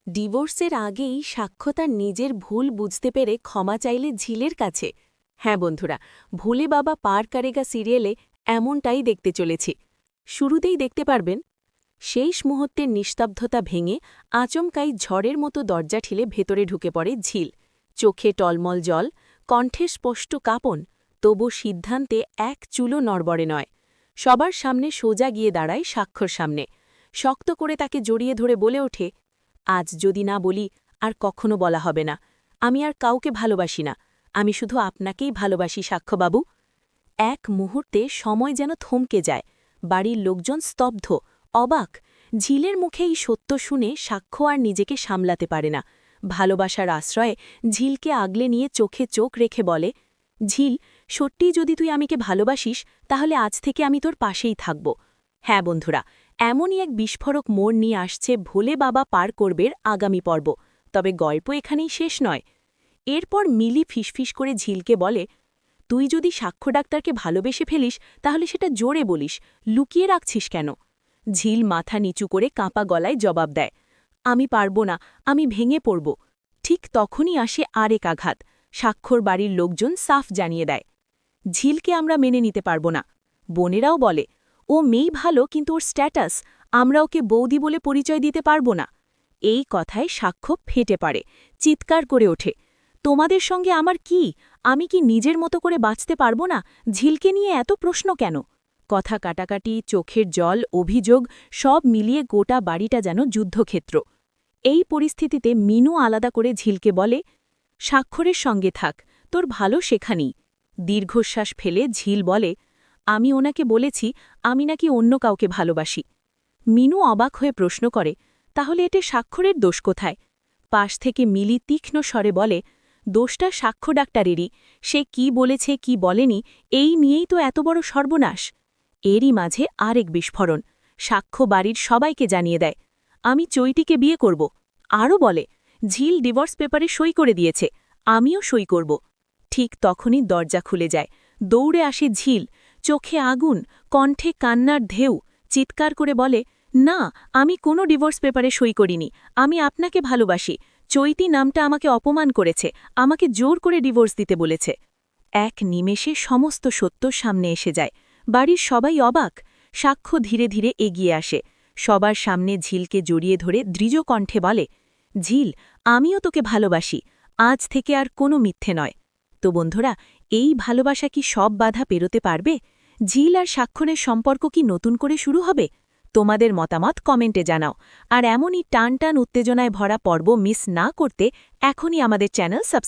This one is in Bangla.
ডিভোর্সের আগেই সাক্ষ্য তার নিজের ভুল বুঝতে পেরে ক্ষমা চাইলে ঝিলের কাছে। হ্যাঁ বন্ধুরা, ভোলে বাবা পার কারেগা সিরিয়ালে এমনটাই দেখতে চলেছি। শুরুতেই দেখতে পারবেন শেষ মুহূর্তের নিস্তব্ধতা ভেঙে আচমকাই ঝড়ের মতো দরজা ঠেলে ভেতরে ঢুকে পড়ে ঝিল। চোখে টলমল জল, কণ্ঠে স্পষ্ট কাঁপন, তবু সিদ্ধান্তে এক চুলো নড়বড়ে নয়। সবার সামনে সোজা গিয়ে দাঁড়ায় সাক্ষ্যর সামনে, শক্ত করে তাকে জড়িয়ে ধরে বলে ওঠে, আজ যদি না বলি আর কখনো বলা হবে না। আমি আর কাউকে ভালোবাসি না, আমি শুধু আপনাকেই ভালোবাসি সাক্ষ্যবাবু। এক মুহূর্তে সময় যেন থমকে যায়। বাড়ির লোকজন স্তব্ধ, অবাক। ঝিলের মুখে এই সত্য শুনে সাক্ষ্য আর নিজেকে সামলাতে পারে না। ভালোবাসার আশ্রয়ে ঝিলকে আগলে নিয়ে চোখে চোখ রেখে বলে, ঝিল, সত্যিই যদি তুই আমাকে ভালোবাসিস তাহলে আজ থেকে আমি তোর পাশেই থাকব। হ্যাঁ বন্ধুরা, এমনই এক বিস্ফোরক মোড় নিয়ে আসছে ভোলে বাবা পার করবের আগামী পর্ব। তবে গল্প এখানেই শেষ নয়। এরপর মিলি ফিসফিস করে ঝিলকে বলে, তুই যদি সাক্ষ্য ডাক্তারকে ভালোবেসে ফেলিস তাহলে সেটা জোরে বলিস, লুকিয়ে রাখছিস কেন? ঝিল মাথা নিচু করে কাঁপা গলায় জবাব দেয়, আমি পারব না, আমি ভেঙে পড়ব। ঠিক তখনই আসে আরেক আঘাত। সাক্ষর বাড়ির লোকজন সাফ জানিয়ে দেয়, ঝিলকে আমরা মেনে নিতে পারব না। বোনেরাও বলে, ও মেয়ে ভালো কিন্তু ওর স্ট্যাটাস, আমরা ওকে বৌদি বলে পরিচয় দিতে পারব না। এই কথায় সাক্ষ্য ফেটে পারে, চিৎকার করে ওঠে, তোমাদের সঙ্গে আমার কি? আমি কি নিজের মতো করে বাঁচতে পারব না? ঝিলকে নিয়ে এত প্রশ্ন কেন? কথা কাটাকাটি, চোখের জল, অভিযোগ সব মিলিয়ে গোটা বাড়িটা যেন যুদ্ধক্ষেত্র। এই পরিস্থিতিতে মিনু আলাদা করে ঝিলকে বলে, স্বাক্ষরের সঙ্গে থাক, তোর ভালো সেখানেই। দীর্ঘশ্বাস ফেলে ঝিল বলে, আমি ওনাকে বলেছি আমি নাকি অন্য কাউকে ভালোবাসি। মিনু অবাক হয়ে প্রশ্ন করে, তাহলে এতে স্বাক্ষরের দোষ কোথায়? পাশ থেকে মিলি তীক্ষ্ণ স্বরে বলে, দোষটা সাক্ষ্য ডাক্তারেরই। সে কি বলেছে কি বলেনি এই নিয়েই তো এত বড় সর্বনাশ। এরই মাঝে আরেক বিস্ফোরণ। সাক্ষ্য বাড়ির সবাইকে জানিয়ে দেয়, আমি চৈতিকে বিয়ে করব। আরও বলে, ঝিল ডিভোর্স পেপারে সই করে দিয়েছে, আমিও সই করব। ঠিক তখনই দরজা খুলে যায়। দৌড়ে আসে ঝিল, চোখে আগুন, কণ্ঠে কান্নার ঢেউ। চিৎকার করে বলে, না, আমি কোনো ডিভোর্স পেপারে সই করিনি, আমি আপনাকে ভালোবাসি। চৈতি নামটা আমাকে অপমান করেছে, আমাকে জোর করে ডিভোর্স দিতে বলেছে। এক নিমেষে সমস্ত সত্য সামনে এসে যায়। বাড়ির সবাই অবাক। সাক্ষ্য ধীরে ধীরে এগিয়ে আসে, সবার সামনে ঝিলকে জড়িয়ে ধরে দৃঢ় কণ্ঠে বলে, ঝিল, আমিও তোকে ভালোবাসি, আজ থেকে আর কোনো মিথ্যে নয়। তো বন্ধুরা, এই ভালোবাসা কি সব বাধা পেরোতে পারবে? ঝিল আর সাক্ষরের সম্পর্ক কি নতুন করে শুরু হবে? তোমাদের মতামত কমেন্টে জানাও। আর এমনই টান টান উত্তেজনায় ভরা পর্ব মিস না করতে এখনই আমাদের চ্যানেল সাবস্ক্রাইব